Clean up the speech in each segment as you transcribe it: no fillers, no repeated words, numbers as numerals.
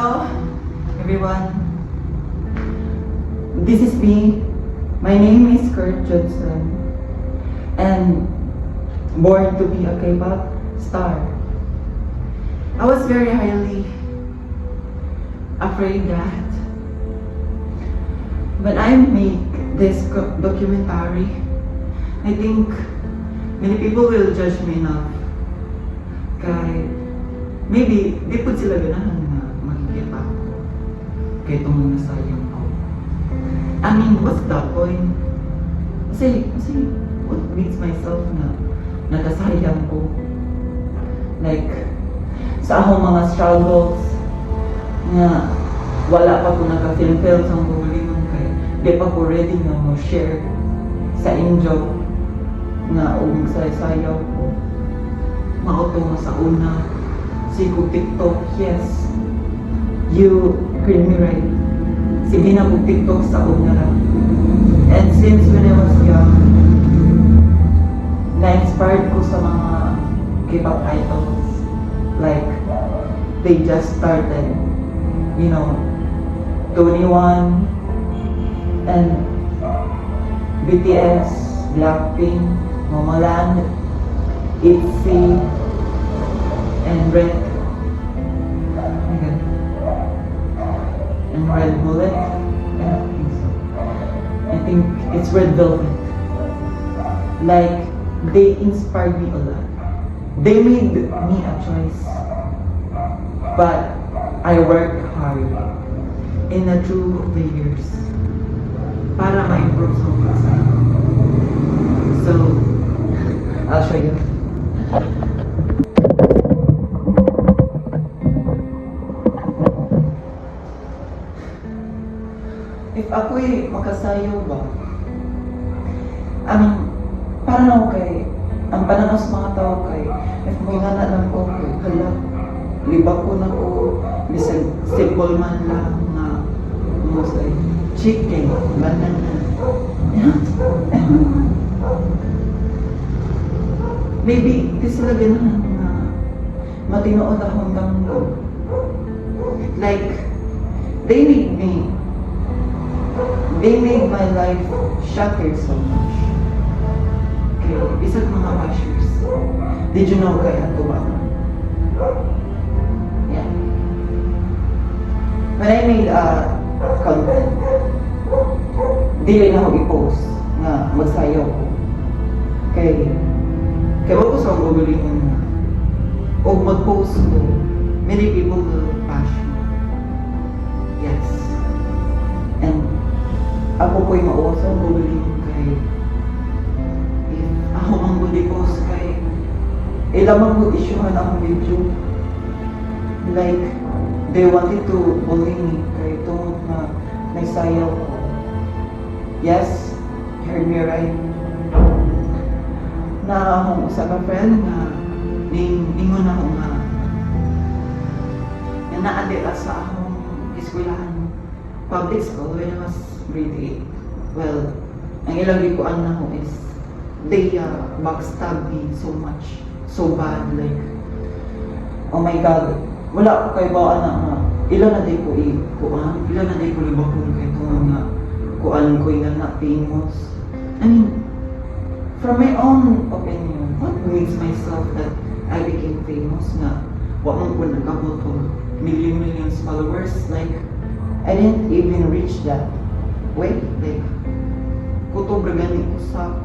Hello, everyone. This is me. My name is Kurt Johnson, and born to be a K-pop star. I was very highly afraid that when I make this documentary, I think many people will judge me enough. Kaya maybe di po sila ganahan na makikita ko. Kaya itong nasayang ko. I mean, what's the point? Kasi what makes myself na nakasayang ko? Like, sa akong mga struggles nga wala pa ko naka-film-film sa mga kaya di pa ko ready nga mo-share sa inyo nga sayaw ko. Mauto mo sa una. Sigo TikTok, yes. You heard me right. Sige na po TikTok sa una lang. And since when I was young, na-inspired ko sa mga K-pop idols. Like, they just started, 21 and BTS, Blackpink, Momoland, ITZY, and Red Bullet. I don't think so. I think it's Red Velvet. Like, they inspired me a lot. They made me a choice, but I worked hard in the through the years para ma-improve sa mga. So, I'll show you. If ako'y makasayaw ba, parang ako kay, ang pananaw sa mga tao kay, if may hana lang ko, hala, libak ko na ko, bisag simple man lang na, say, chicken, banana. Maybe, di sila ganahan na matinood akong damgo. Like, they made my life shattered so much. Okay, isang mga bashers. Did you know kaya ito ba? Yeah. When I made content, di rin ako i-post na magsayaw ko. Kaya wag ko sa gugulingan na o mag-post ko, many people will bash me. Yes. And ako po'y mauwasan gugulingan kay if ako ang post kay ilamang mo isyuhan akong video. Like, they wanted to bully me kay tungod na nagsayaw ko. Yes, you heard me right. Na akong usa ka friend na ningon ako nga na naadira sa akong eskwelahan, public school when I was grade 8. Well, ang ilang likuan na ko is they backstab me so much, so bad, like, oh my god, wala ko kay bawaan na nga ilan na day ko ilan na day ko libakon kay ito nga kuan ko nga na famous. I mean, from my own opinion, what makes myself that I became famous na wa man ko nagabot og millions followers? Like, I didn't even reach that way. Like, kutob gani ko sa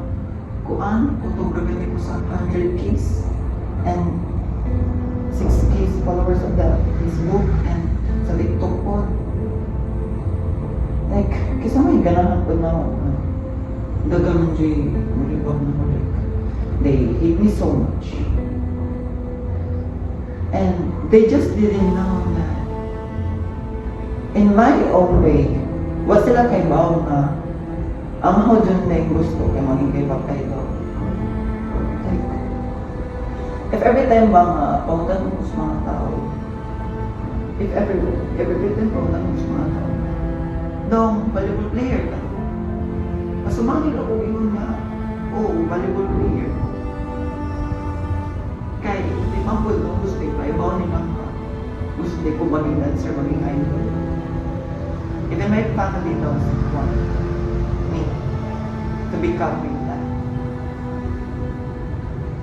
kutob gani ko sa 100K and 6K followers on the Facebook and sa TikTok po. Like, kisa may ganahan ko na dagang J, they hate me so much. And they just didn't know that in my own way, what sila kay bao na ang ako dyan na yung gusto kay maging kay Papaydo. Like, if every time ba nga pautan mo sa mga tao, if every time pautan mo sa mga tao, dong, valuable player ka. Masumangil ako yun nga, valuable player. Kaya, di mambol mo gusto yung paibaw nilang ka. gusto ko maging dancer, maging idol. Even my family doesn't want me to become that.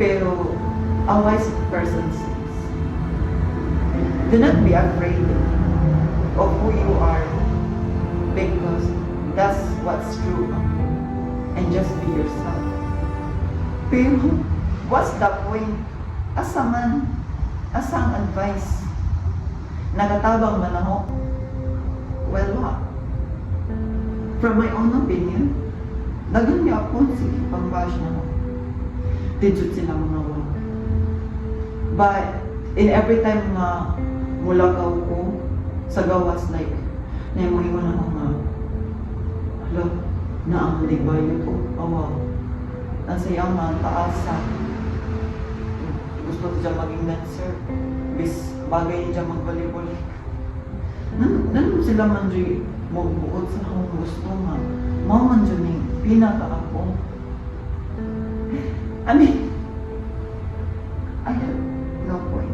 Pero a wise person says, do not be afraid of who you are, because that's what's true. And just be yourself. Pero what's the point? Asa man, asang advice? Nagatabang man ako? Well, what? From my own opinion, dagan niya ako, sige, pang-bash na ako. Didjut sila mga wala. But, in every time na mulagaw ko, sa gawas, like, naimuhiwan ako nga, hala, na ang libayo ko, awa. Ang sayang nga, taasa. Gusto ko dyan maging dancer. Bis, bagay dyan mag-volleyball. Nanon sila man dyan magbuot sa akong gusto nga. Mga man dyan yung pinaka ako. I mean, I have no point.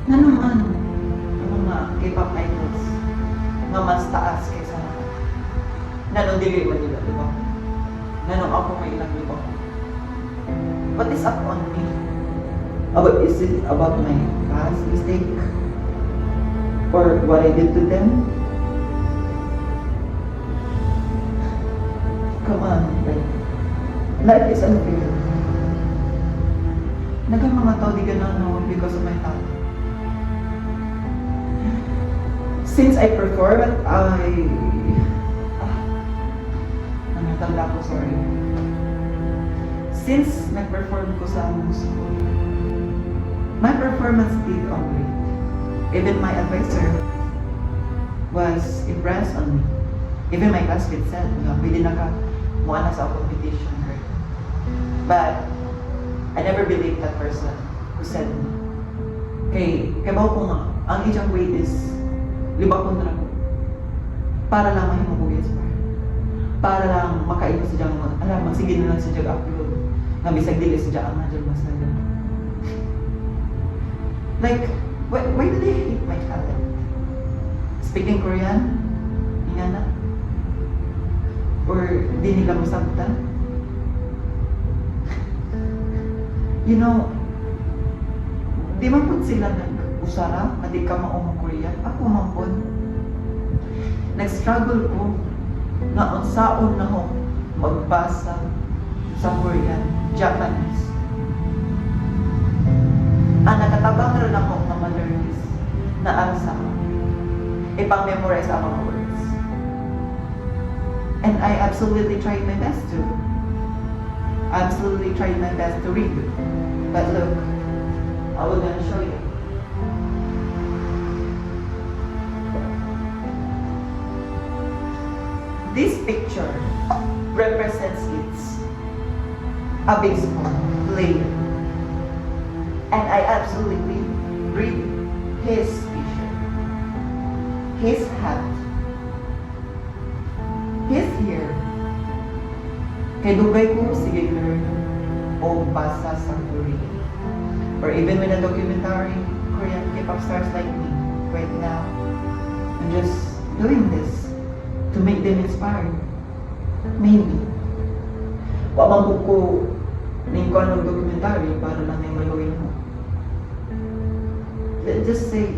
Nanuman ang mga K-pop idols nga mas taas kaysa nanong dili man nila, di ba? Nanong ako may ilang, di ba? What is up on me? Is it about my past mistake? Or what I did to them? Come on, like, life is unfair. Nagang mga tao di ganun no because of my talent. Since I perform, natanda ko, sorry. Since nag-perform ko sa among school, my performance did great. Even my advisor was impressed on me. Even my classmates said, pwede na ka muana sa competition. But I never believed that person who said, kay bawa ko nga, ang iyang weight is 5 kontra ko. Para lang mahimong inspire. Para lang makaino si Jang, magsige na lang si Jang upload. Nga bisag dili si Jang nga Jang mas na. Like, why do they hate my talent? Speaking Korean? Ingana? Or di nila masabtan? You know, di man po sila nag-usara na di ka maumang Korean. Ako man po. Nag-struggle ko na unsaon na ako magbasa sa Korean, Japanese. Nakatabang rin ako ng ma-learners na arsa ipang-memorize ang mga words. And I absolutely tried my best to. Absolutely tried my best to read. But look, I will gonna show you. This picture represents a baseball player. And I absolutely read his t-shirt, his hat, his hair. Kay dugay ko sige learn o basa sa Korean. Or even with a documentary, Korean K-pop stars like me right now. I'm just doing this to make them inspired. Maybe. Wa man po ko ning ko ng documentary para lang ay malawin mo. Let's just say,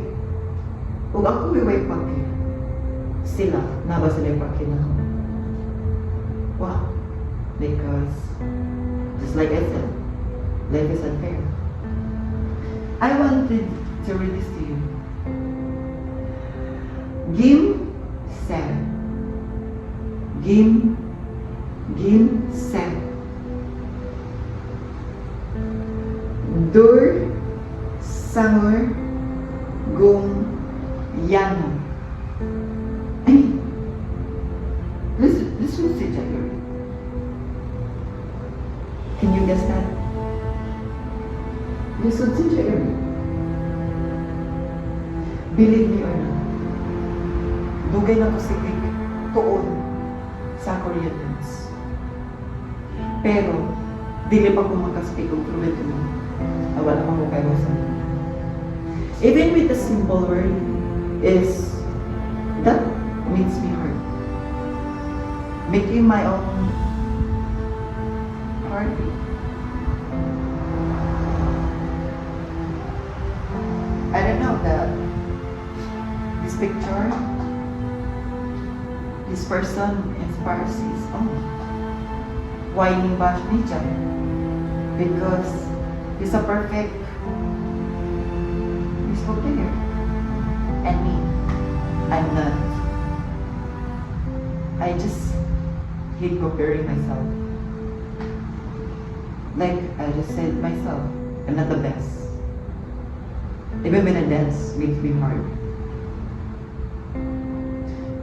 kung ako iway pagi, sila, naba sila yung pagi na ako. Wow. Because, just like I said, life is unfair. I wanted to read this to you. Gim said, Gim said, Dur Sangur Gum Yano. I mean, this was it, January. Can you guess that? This was it, January. believe me or not, dugay na ko sigig tuon sa Korean dance. Pero, dili pa ko makaspeak og fluent mo. Wala man ko kayo sa even with the simple word is that makes me hurt. Making my own heartbeat. I don't know that this picture, this person inspires his own. Why he bash me dyan? Because he's a perfect baseball player. And me, I'm not. I just hate comparing myself. Like I just said myself, I'm not the best. Even when I dance, makes me hard.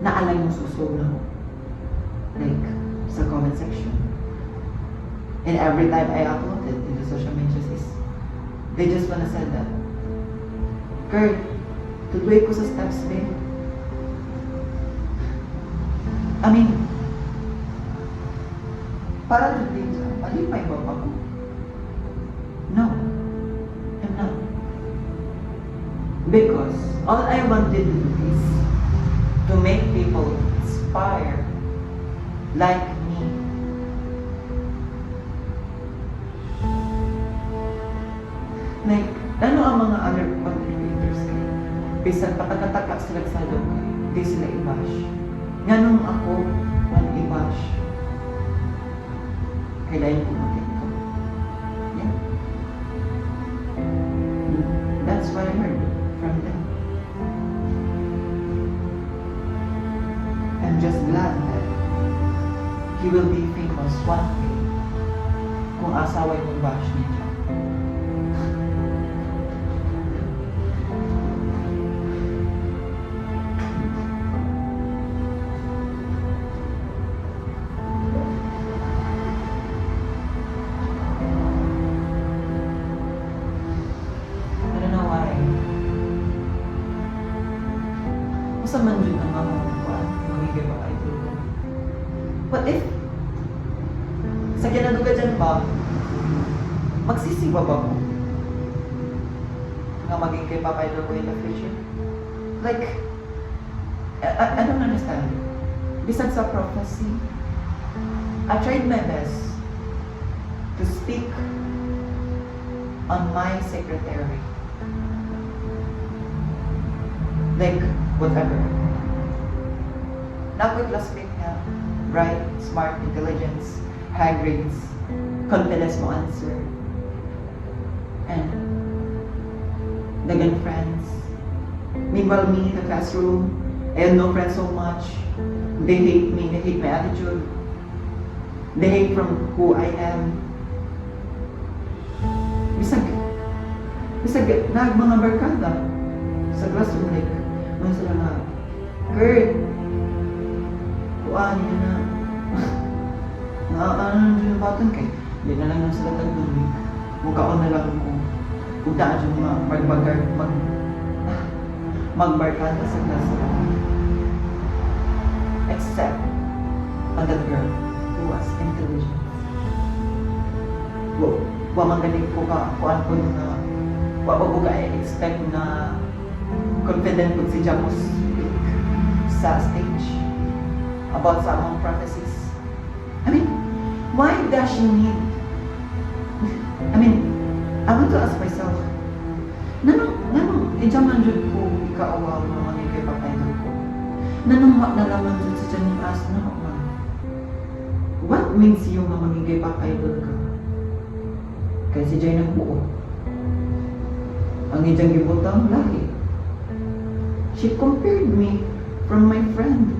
Naalay mo susog na mo. Like, sa comment section. And every time I upload it in the social media, they just wanna say that, Kurt, tuloy ko sa steps, babe. I mean, para din siya, alipay ba ako? No, I'm not. Because all I wanted to do is to make people inspire like me. Like, ano ang mga other content creators kayo? Bisan patagatatak sila sa loob kayo, hindi sila i-bash. Ganun ako ang i-bash. Kailangan ko mag-get ko. Yeah. That's what I heard from them. I'm just glad that he will be famous one day kung asaway mong bash niya. Sa man dyan ang mga magiging mga idol ko. What if, sa kinaduga dyan ba, magsisiwa ba mo? Nga maging kay Papa Idol ko in the future? Like, I don't understand. Bisag sa prophecy, I tried my best to speak on my secretary. Like, whatever. Not with classmate nga, bright, smart, intelligence, high grades, confidence mo answer, and dagan friends. Meanwhile, me in the classroom, I have no friends so much. They hate me, they hate my attitude. They hate from who I am. Bisag, mga barkada sa classroom, like, mga sila na, Kurt, kuhaan yun na, ano yung button kay, hindi na lang sila tagdubig. Mukhaon na lang ko, udaan yung mga magbarkada sa classroom. Except on that girl who was intelligent. Magaling ko ka, kuhaan ko na, ko ka-expect na confident po si Jamos speak sa stage about sa among prophecies. I mean, why does she need? I mean, I want to ask myself, nanong, ijaman dyan ko ikaawaw na mga kay Papa Idol ko. Nanong nalaman dyan sa dyan yung as na man. What means yung mga magigay Papa Idol ka? Kaya si Jay nagbuo. Ang ijang gibutang lahi. She compared me from my friend.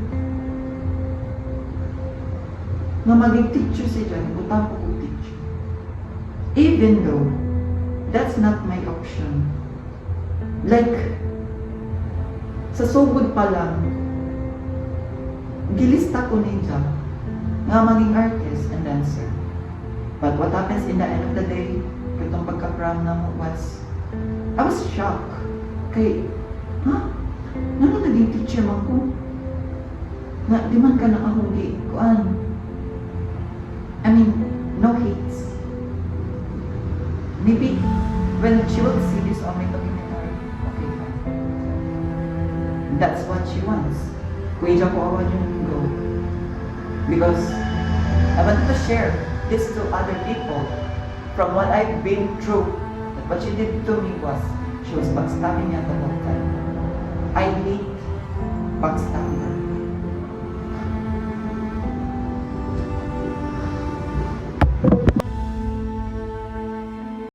Nga maging teacher si Jan, butang ko teacher. Even though, that's not my option. Like, sa sugod pa lang, gilista ko ninja nga maging artist and dancer. But what happens in the end of the day, itong pagka-prom na mo was, I was shocked. Kay, Ano naging teacher man ko? Na, di man ka nakahuli. Kuan? I mean, no hates. Maybe, when she will see this on my documentary, okay, fine. That's what she wants. Kuya ko awan yung go. Because, I wanted to share this to other people from what I've been through. That what she did to me was, she was backstabbing me at the whole time. I hate backstabbing.